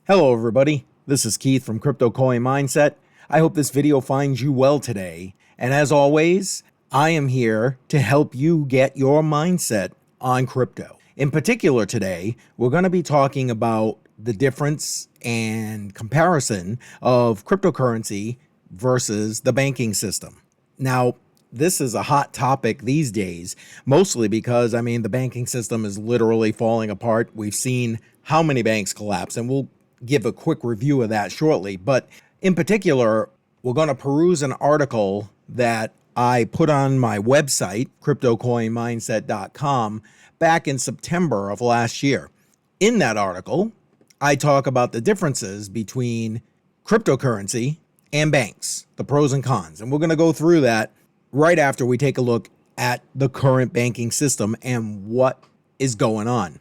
Hello everybody, this is Keith from CryptoCoinMindSet. I hope this video finds you well today. And as always, I am here to help you get your mindset on crypto. In particular today, we're going to be talking about the difference and comparison of cryptocurrency versus the banking system. Now, this is a hot topic these days, mostly because, the banking system is literally falling apart. We've seen how many banks collapse, and we'll give a quick review of that shortly. But in particular, we're going to peruse an article that I put on my website, CryptoCoinMindset.com, back in September of last year. In that article, I talk about the differences between cryptocurrency and banks, the pros and cons. And we're going to go through that right after we take a look at the current banking system and what is going on.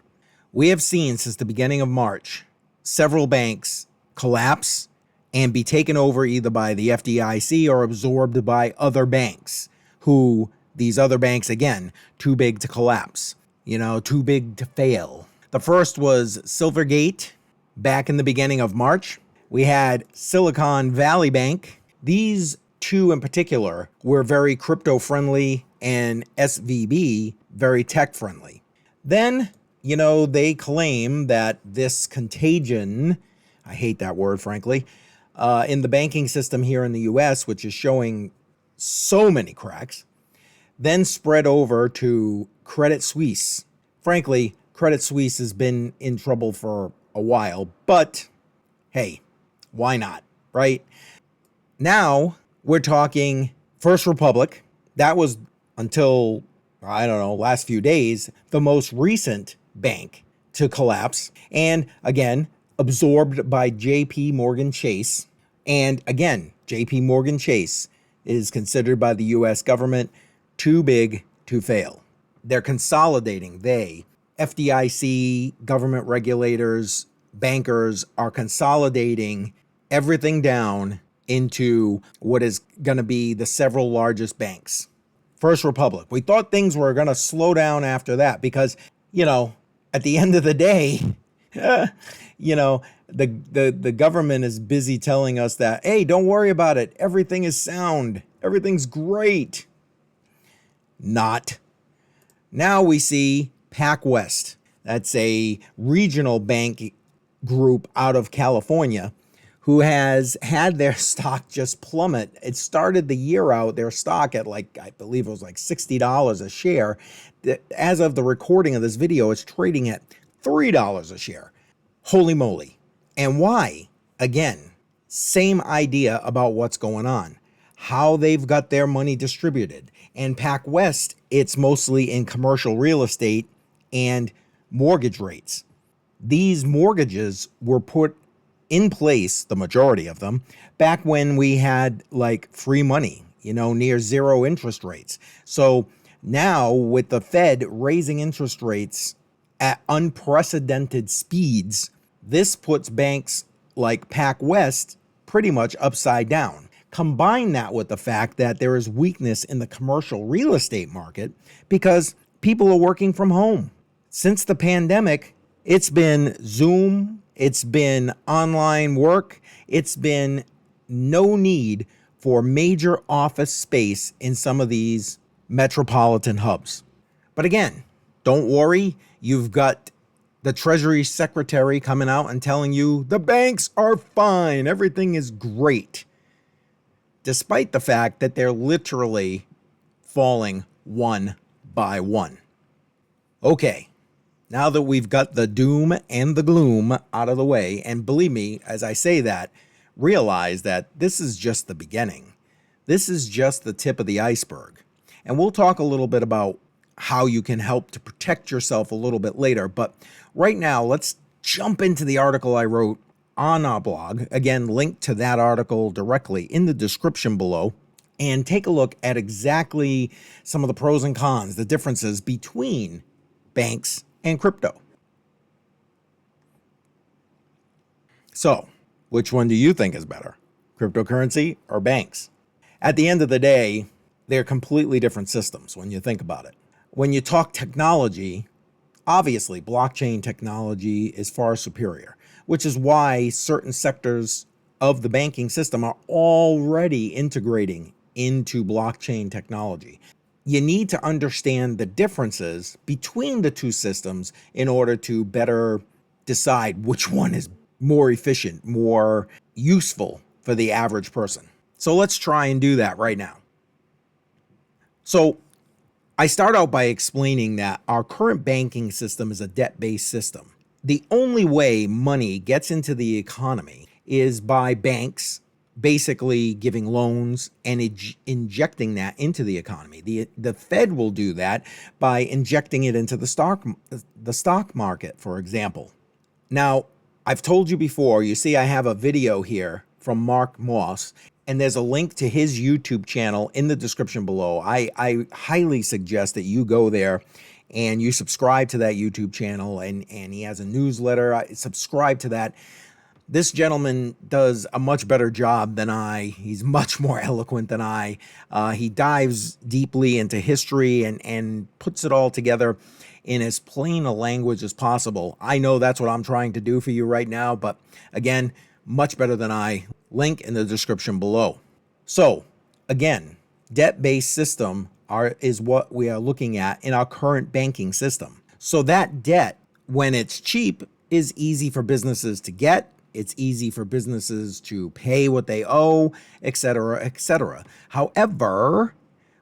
We have seen since the beginning of March several banks collapse and be taken over either by the FDIC or absorbed by other banks, who these other banks, again, too big to collapse, too big to fail. The first was Silvergate back in the beginning of March. We had Silicon Valley Bank. These two in particular were very crypto friendly, and SVB very tech friendly. Then they claim that this contagion, I hate that word, frankly, in the banking system here in the US, which is showing so many cracks, then spread over to Credit Suisse. Frankly, Credit Suisse has been in trouble for a while, but hey, why not, right? Now we're talking First Republic. That was until, last few days, the most recent bank to collapse, and again absorbed by JP Morgan Chase. And again, JP Morgan Chase is considered by the US government too big to fail. They're consolidating. FDIC, government regulators, bankers are consolidating everything down into what is going to be the several largest banks. First Republic. We thought things were going to slow down after that because, at the end of the day, the government is busy telling us that, hey, don't worry about it. Everything is sound. Everything's great. Not. Now we see PacWest. That's a regional bank group out of California who has had their stock just plummet. It started the year out, their stock at I believe it was $60 a share. As of the recording of this video, it's trading at $3 a share. Holy moly. And why? Again, same idea about what's going on, how they've got their money distributed. And PacWest, it's mostly in commercial real estate and mortgage rates. These mortgages were put in place, the majority of them, back when we had free money, near zero interest rates. So now with the Fed raising interest rates at unprecedented speeds, this puts banks like PacWest pretty much upside down. Combine that with the fact that there is weakness in the commercial real estate market because people are working from home. Since the pandemic, it's been Zoom, it's been online work, it's been no need for major office space in some of these metropolitan hubs. But again, don't worry, you've got the Treasury Secretary coming out and telling you the banks are fine, everything is great, despite the fact that they're literally falling one by one. Okay. Now that we've got the doom and the gloom out of the way, and believe me, as I say that, realize that this is just the beginning. This is just the tip of the iceberg. And we'll talk a little bit about how you can help to protect yourself a little bit later. But right now, let's jump into the article I wrote on our blog. Again, link to that article directly in the description below. And take a look at exactly some of the pros and cons, the differences between banks and crypto. So, which one do you think is better? Cryptocurrency or banks? At the end of the day, they're completely different systems when you think about it. When you talk technology, obviously blockchain technology is far superior. which is why certain sectors of the banking system are already integrating into blockchain technology. You need to understand the differences between the two systems in order to better decide which one is more efficient, more useful for the average person. So let's try and do that right now. So I start out by explaining that our current banking system is a debt-based system. The only way money gets into the economy is by banks basically giving loans and injecting that into the economy. The Fed will do that by injecting it into the stock market, for example. Now, I've told you before, you see I have a video here from Mark Moss, and there's a link to his YouTube channel in the description below. I highly suggest that you go there and you subscribe to that YouTube channel, and he has a newsletter. Subscribe to that. This gentleman does a much better job than I. He's much more eloquent than I. He dives deeply into history and puts it all together in as plain a language as possible. I know that's what I'm trying to do for you right now, but again, much better than I. Link in the description below. So again, debt-based system is what we are looking at in our current banking system. So that debt, when it's cheap, is easy for businesses to get. It's easy for businesses to pay what they owe, etc., etc. However,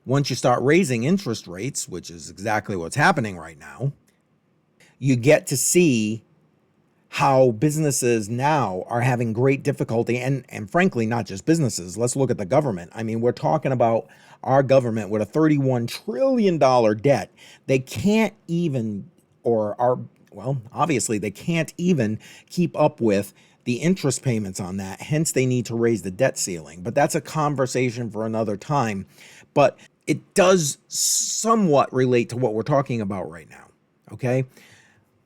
once you start raising interest rates, which is exactly what's happening right now, you get to see how businesses now are having great difficulty, and frankly, not just businesses. Let's look at the government. I mean, we're talking about our government with a $31 trillion debt. They can't even, obviously they can't even keep up with the interest payments on that. Hence, they need to raise the debt ceiling. But that's a conversation for another time. But it does somewhat relate to what we're talking about right now, okay?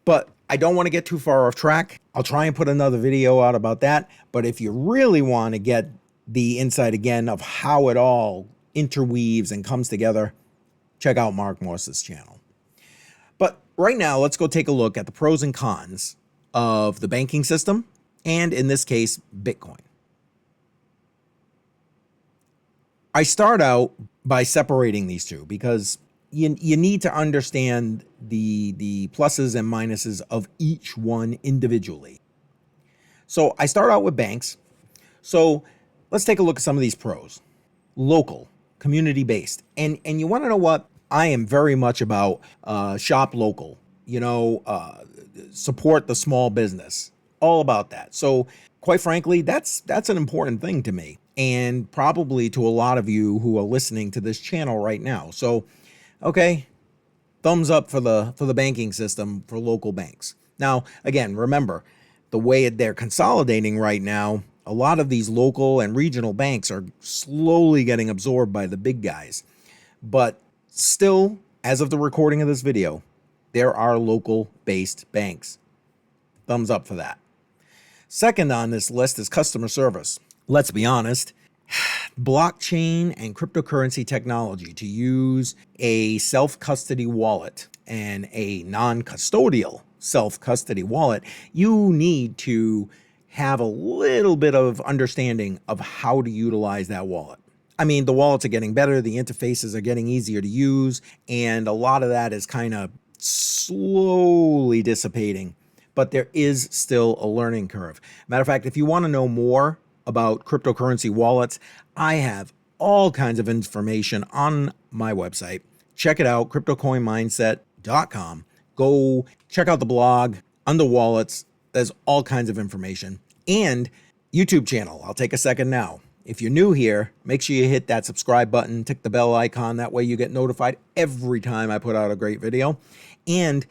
But I don't want to get too far off track. I'll try and put another video out about that. But if you really want to get the insight again of how it all interweaves and comes together, check out Mark Morse's channel. But right now, let's go take a look at the pros and cons of the banking system, and in this case, Bitcoin. I start out by separating these two because you need to understand the pluses and minuses of each one individually. So I start out with banks. So let's take a look at some of these pros. Local, community-based. And you want to know what? I am very much about shop local, support the small business, all about that. So quite frankly, that's an important thing to me, and probably to a lot of you who are listening to this channel right now. So, okay, thumbs up for the banking system for local banks. Now, again, remember, the way they're consolidating right now, a lot of these local and regional banks are slowly getting absorbed by the big guys. But still, as of the recording of this video, there are local-based banks. Thumbs up for that. Second on this list is customer service. Let's be honest, blockchain and cryptocurrency technology to use a self-custody wallet and a non-custodial self-custody wallet, you need to have a little bit of understanding of how to utilize that wallet. I mean, the wallets are getting better, the interfaces are getting easier to use, and a lot of that is kind of slowly dissipating, but there is still a learning curve. Matter of fact, if you want to know more about cryptocurrency wallets, I have all kinds of information on my website. Check it out, CryptoCoinMindset.com. Go check out the blog, under wallets, there's all kinds of information. And YouTube channel, I'll take a second now. If you're new here, make sure you hit that subscribe button, tick the bell icon. That way you get notified every time I put out a great video. And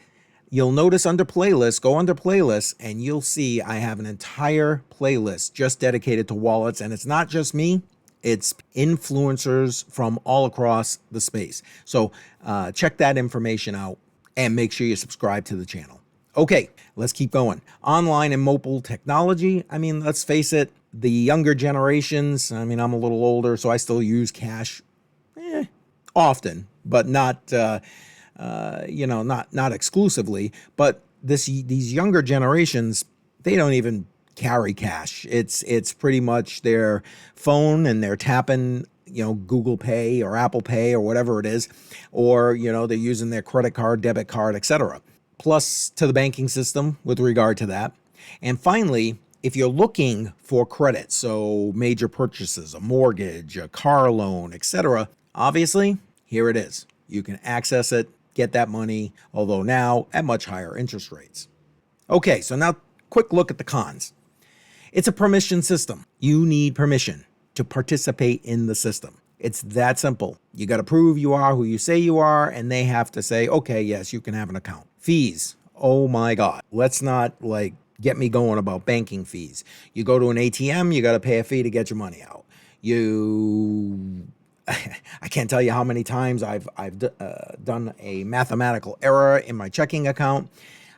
you'll notice under playlists, go under playlists, and you'll see I have an entire playlist just dedicated to wallets. And it's not just me, it's influencers from all across the space. So check that information out and make sure you subscribe to the channel. Okay, let's keep going. Online and mobile technology. I mean, let's face it, the younger generations, I mean, I'm a little older, so I still use cash often, but not, not exclusively. But these younger generations, They don't even carry cash. It's pretty much their phone, and they're tapping, Google Pay or Apple Pay or whatever it is, or, they're using their credit card, debit card, etc. Plus to the banking system with regard to that. And finally, if you're looking for credit, so major purchases, a mortgage, a car loan, etc., obviously, here it is. You can access it, get that money, although now at much higher interest rates. Okay, so now quick look at the cons. It's a permission system. You need permission to participate in the system. It's that simple. You got to prove you are who you say you are, and they have to say, okay, yes, you can have an account. Fees. Oh my God. Let's not get me going about banking fees. You go to an ATM, you got to pay a fee to get your money out. I can't tell you how many times I've done a mathematical error in my checking account,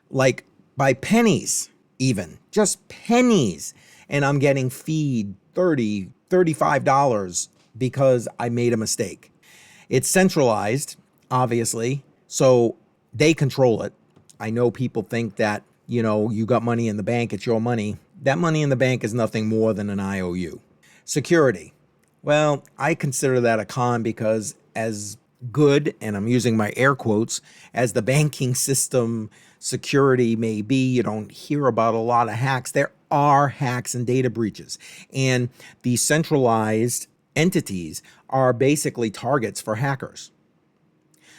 by pennies, even just pennies, and I'm getting feed $30, $35 because I made a mistake. It's centralized, obviously, so they control it. I know people think that, you got money in the bank, it's your money. That money in the bank is nothing more than an IOU. Security. Well, I consider that a con because as good, and I'm using my air quotes, as the banking system security may be, you don't hear about a lot of hacks. There are hacks and data breaches. And these centralized entities are basically targets for hackers.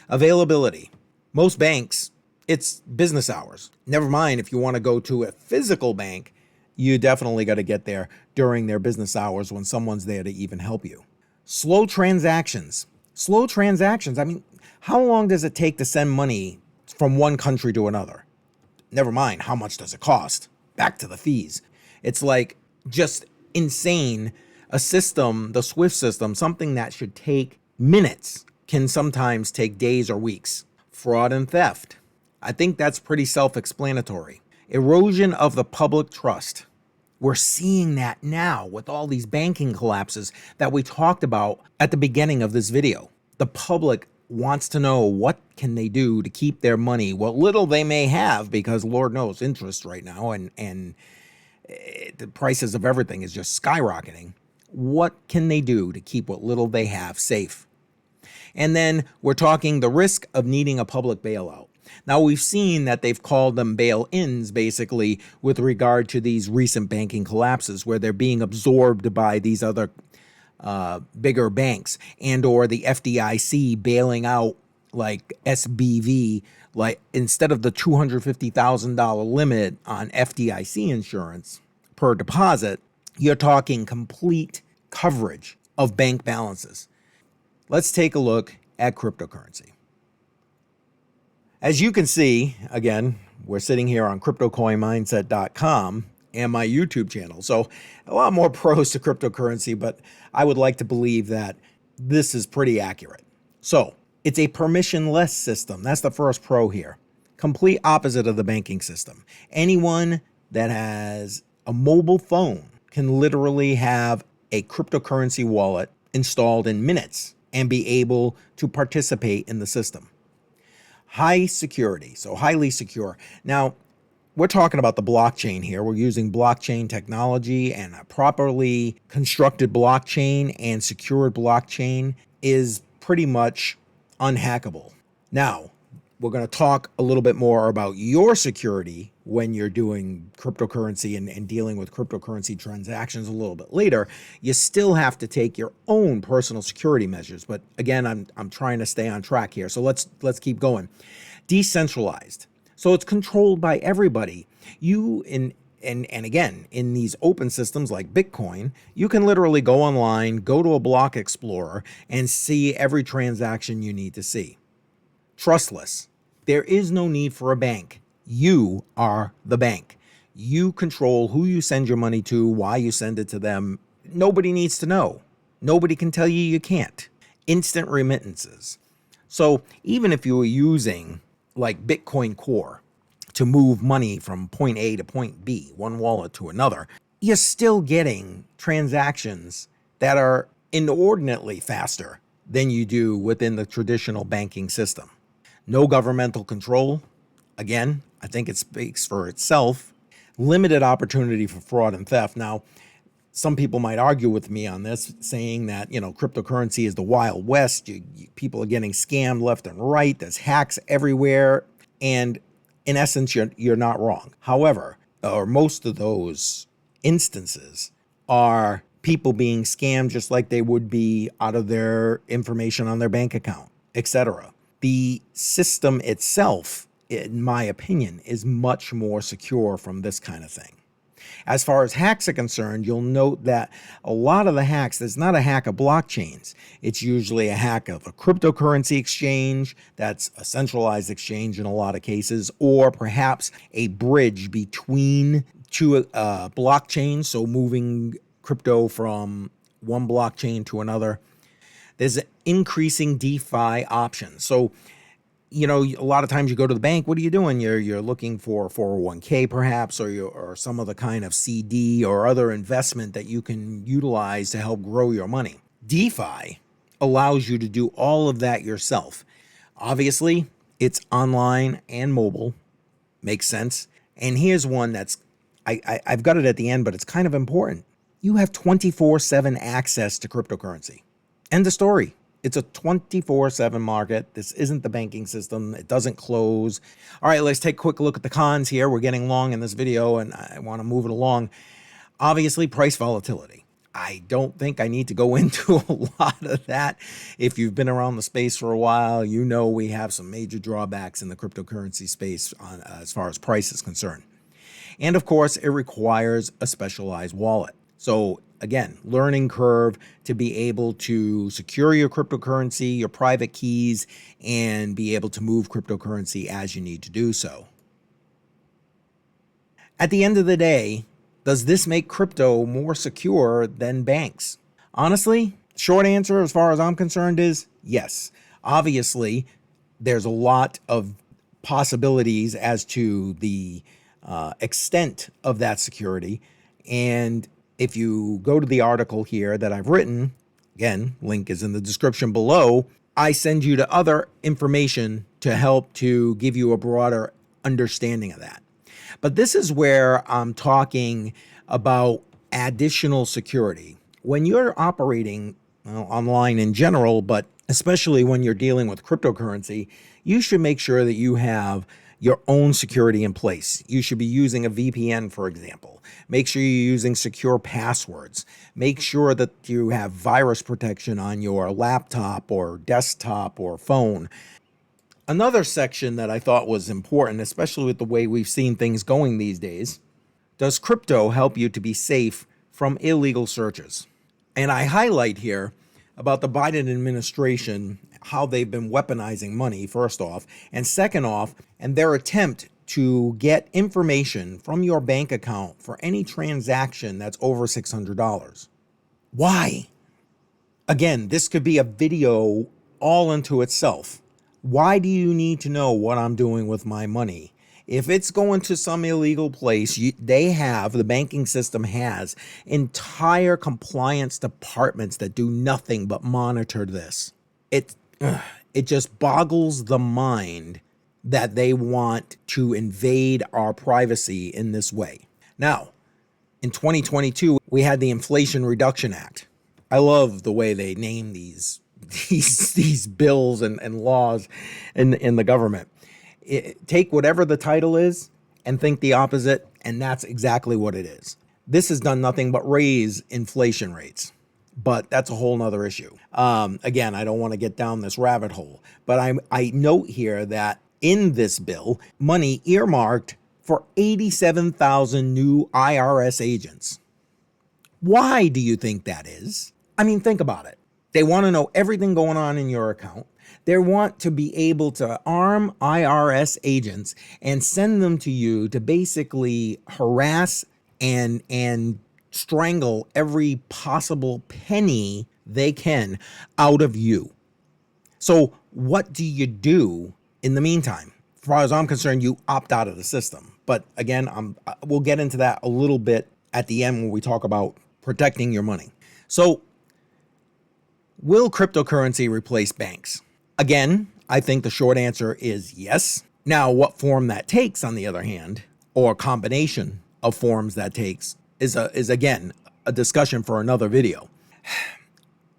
Availability. Most banks, it's business hours. Never mind if you want to go to a physical bank, you definitely got to get there during their business hours when someone's there to even help you. Slow transactions. I mean, how long does it take to send money from one country to another? Never mind, how much does it cost? Back to the fees. It's just insane. A system, the SWIFT system, something that should take minutes, can sometimes take days or weeks. Fraud and theft. I think that's pretty self-explanatory. Erosion of the public trust. We're seeing that now with all these banking collapses that we talked about at the beginning of this video. The public wants to know what can they do to keep their money, what little they may have, because Lord knows interest right now and the prices of everything is just skyrocketing. What can they do to keep what little they have safe? And then we're talking the risk of needing a public bailout. Now, we've seen that they've called them bail-ins, basically, with regard to these recent banking collapses where they're being absorbed by these other bigger banks, and or the FDIC bailing out SBV, instead of the $250,000 limit on FDIC insurance per deposit, you're talking complete coverage of bank balances. Let's take a look at cryptocurrency. As you can see, again, we're sitting here on CryptoCoinMindset.com and my YouTube channel. So a lot more pros to cryptocurrency, but I would like to believe that this is pretty accurate. So it's a permissionless system. That's the first pro here. Complete opposite of the banking system. Anyone that has a mobile phone can literally have a cryptocurrency wallet installed in minutes and be able to participate in the system. High security, so highly secure. Now, we're talking about the blockchain here. We're using blockchain technology, and a properly constructed blockchain and secured blockchain is pretty much unhackable. Now, we're going to talk a little bit more about your security when you're doing cryptocurrency and dealing with cryptocurrency transactions a little bit later. You still have to take your own personal security measures. But again, I'm trying to stay on track here. So let's keep going. Decentralized. So it's controlled by everybody. And again, in these open systems like Bitcoin, you can literally go online, go to a block explorer, and see every transaction you need to see. Trustless. There is no need for a bank. You are the bank. You control who you send your money to, why you send it to them. Nobody needs to know. Nobody can tell you can't. Instant remittances. So even if you were using Bitcoin Core to move money from point A to point B, one wallet to another, you're still getting transactions that are inordinately faster than you do within the traditional banking system. No governmental control. Again, I think it speaks for itself. limited opportunity for fraud and theft. Now, some people might argue with me on this, saying that, cryptocurrency is the Wild West. People are getting scammed left and right. There's hacks everywhere. And in essence, you're not wrong. However, or most of those instances are people being scammed just like they would be out of their information on their bank account, etc. The system itself, in my opinion, is much more secure from this kind of thing. As far as hacks are concerned, you'll note that a lot of the hacks, there's not a hack of blockchains. It's usually a hack of a cryptocurrency exchange, that's a centralized exchange in a lot of cases, or perhaps a bridge between two blockchains, so moving crypto from one blockchain to another. There's an increasing DeFi option. So, a lot of times you go to the bank, what are you doing? You're looking for 401k perhaps, or some other kind of CD or other investment that you can utilize to help grow your money. DeFi allows you to do all of that yourself. Obviously, it's online and mobile. Makes sense. And here's one that's, I've got it at the end, but it's kind of important. You have 24/7 access to cryptocurrency. End of story. It's a 24/7 market. This isn't the banking system. It doesn't close. All right, let's take a quick look at the cons here. We're getting long in this video and I want to move it along. Obviously, price volatility. I don't think I need to go into a lot of that. If you've been around the space for a while, we have some major drawbacks in the cryptocurrency space as far as price is concerned. And of course, it requires a specialized wallet. So again, learning curve to be able to secure your cryptocurrency, your private keys, and be able to move cryptocurrency as you need to do so. At the end of the day, does this make crypto more secure than banks? Honestly, short answer as far as I'm concerned is yes. Obviously, there's a lot of possibilities as to the extent of that security. And if you go to the article here that I've written, again, link is in the description below, I send you to other information to help to give you a broader understanding of that. But this is where I'm talking about additional security. When you're operating online in general, but especially when you're dealing with cryptocurrency, you should make sure that you have your own security in place. You should be using a VPN, for example. Make sure you're using secure passwords. Make sure that you have virus protection on your laptop or desktop or phone. Another section that I thought was important, especially with the way we've seen things going these days, does crypto help you to be safe from illegal searches? And I highlight here about the Biden administration, how they've been weaponizing money, first off, and second off, and their attempt to get information from your bank account for any transaction that's over $600. Why? Again, this could be a video all into itself. Why do you need to know what I'm doing with my money? If it's going to some illegal place, the banking system has entire compliance departments that do nothing but monitor this. It just boggles the mind that they want to invade our privacy in this way. Now, in 2022, we had the Inflation Reduction Act. I love the way they name these bills and laws in the government. Take whatever the title is and think the opposite, and that's exactly what it is. This has done nothing but raise inflation rates, but that's a whole nother issue. Again, I don't want to get down this rabbit hole, but I note here that in this bill, money earmarked for 87,000 new IRS agents. Why do you think that is? I mean, think about it. They want to know everything going on in your account. They want to be able to arm IRS agents and send them to you to basically harass and strangle every possible penny they can out of you. So what do you do in the meantime? As far as I'm concerned, you opt out of the system. But again, we'll get into that a little bit at the end when we talk about protecting your money. So will cryptocurrency replace banks? Again, I think the short answer is yes. Now, what form that takes, on the other hand, or combination of forms that takes is again a discussion for another video.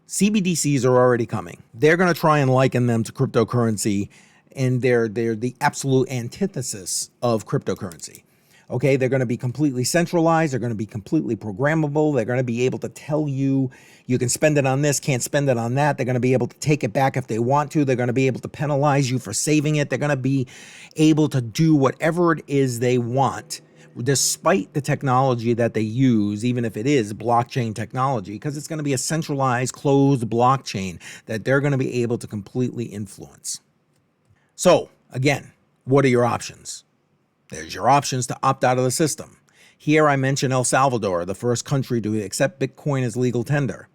CBDCs are already coming. They're going to try and liken them to cryptocurrency, and they're the absolute antithesis of cryptocurrency. Okay, they're going to be completely centralized. They're going to be completely programmable. They're going to be able to tell you you can spend it on this, can't spend it on that. They're going to be able to take it back if they want to. They're going to be able to penalize you for saving it. They're going to be able to do whatever it is they want, despite the technology that they use, even if it is blockchain technology, because it's going to be a centralized, closed blockchain that they're going to be able to completely influence. So, again, what are your options? There's your options to opt out of the system. Here I mention El Salvador, the first country to accept Bitcoin as legal tender.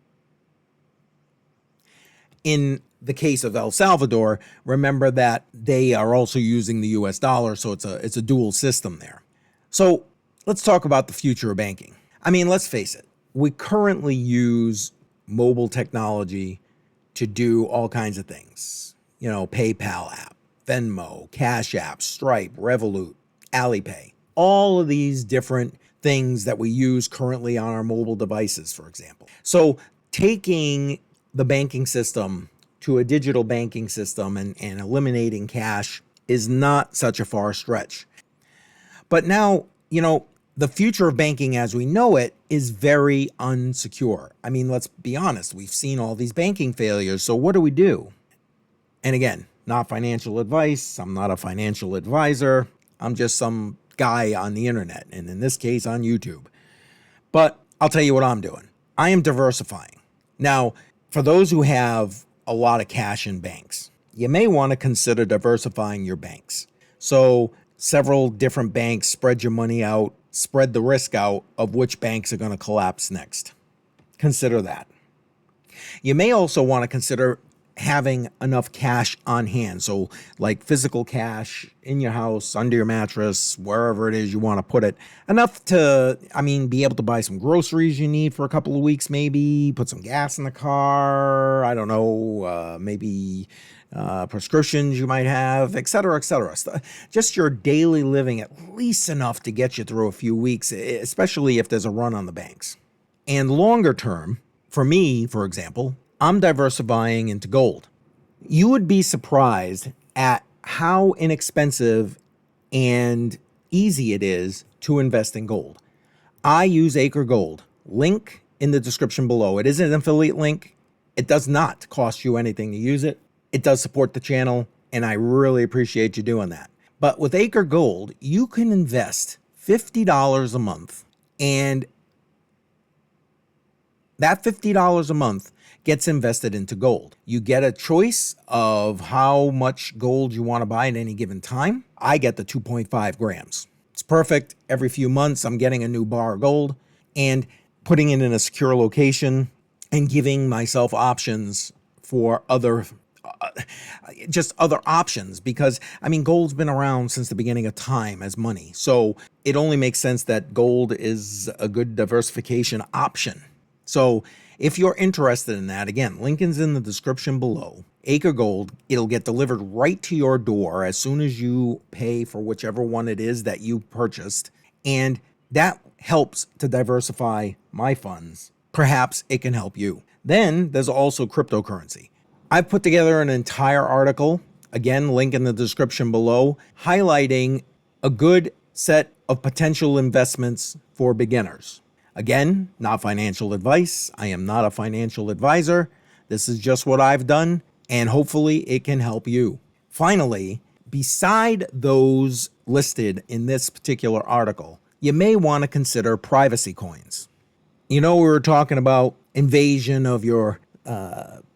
In the case of El Salvador, remember that they are also using the US dollar, so it's a dual system there. So let's talk about the future of banking. I mean, let's face it. We currently use mobile technology to do all kinds of things. You know, PayPal app, Venmo, Cash App, Stripe, Revolut, Alipay, all of these different things that we use currently on our mobile devices, for example. So taking the banking system to a digital banking system and eliminating cash is not such a far stretch. But now, you know, the future of banking as we know it is very unsecure. I mean, let's be honest. We've seen all these banking failures. So what do we do? And again, not financial advice. I'm not a financial advisor. I'm just some guy on the internet, and in this case on YouTube. But I'll tell you what I'm doing. I am diversifying. Now, for those who have a lot of cash in banks, you may want to consider diversifying your banks. So several different banks, spread your money out, spread the risk out of which banks are going to collapse next. Consider that. You may also want to consider having enough cash on hand. So like physical cash in your house, under your mattress, wherever it is you want to put it. Enough to, be able to buy some groceries you need for a couple of weeks, maybe put some gas in the car. I don't know, maybe prescriptions you might have, et cetera, et cetera. Just your daily living, at least enough to get you through a few weeks, especially if there's a run on the banks. And longer term, for me, for example, I'm diversifying into gold. You would be surprised at how inexpensive and easy it is to invest in gold. I use Acre Gold. Link in the description below. It is an affiliate link. It does not cost you anything to use it. It does support the channel, and I really appreciate you doing that. But with Acre Gold, you can invest $50 a month, and that $50 a month gets invested into gold. You get a choice of how much gold you want to buy at any given time. I get the 2.5 grams. It's perfect. Every few months, I'm getting a new bar of gold and putting it in a secure location and giving myself options for other options, because gold's been around since the beginning of time as money. So it only makes sense that gold is a good diversification option. So if you're interested in that, again, link is in the description below. Acre Gold, it'll get delivered right to your door as soon as you pay for whichever one it is that you purchased. And that helps to diversify my funds. Perhaps it can help you. Then there's also cryptocurrency. I've put together an entire article, again, link in the description below, highlighting a good set of potential investments for beginners. Again, not financial advice. I am not a financial advisor. This is just what I've done, and hopefully it can help you. Finally, beside those listed in this particular article, you may want to consider PrivacyCoins. We were talking about invasion of your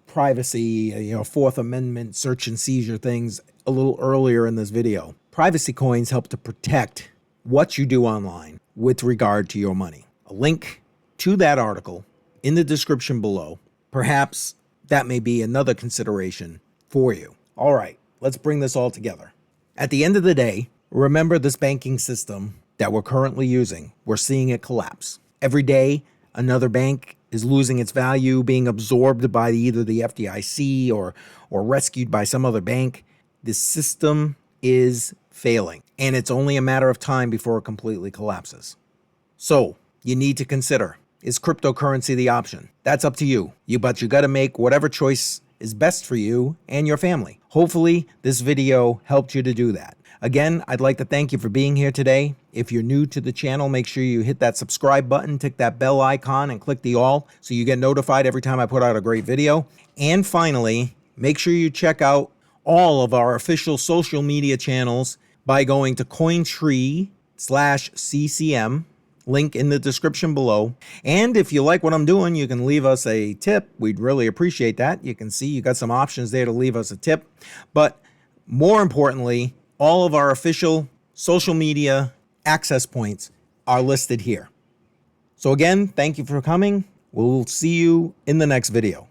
privacy, Fourth Amendment search and seizure things a little earlier in this video. PrivacyCoins help to protect what you do online with regard to your money. A link to that article in the description below. Perhaps that may be another consideration for you. All right, let's bring this all together. At the end of the day, remember this banking system that we're currently using. We're seeing it collapse. Every day, another bank is losing its value, being absorbed by either the FDIC or rescued by some other bank. This system is failing, and it's only a matter of time before it completely collapses. So you need to consider, is cryptocurrency the option? That's up to you. But you got to make whatever choice is best for you and your family. Hopefully this video helped you to do that. Again, I'd like to thank you for being here today. If you're new to the channel, make sure you hit that subscribe button, tick that bell icon, and click the all so you get notified every time I put out a great video. And finally, make sure you check out all of our official social media channels by going to Cointree/CCM, link in the description below. And if you like what I'm doing, you can leave us a tip. We'd really appreciate that. You can see you got some options there to leave us a tip. But more importantly, all of our official social media access points are listed here. So again, thank you for coming. We'll see you in the next video.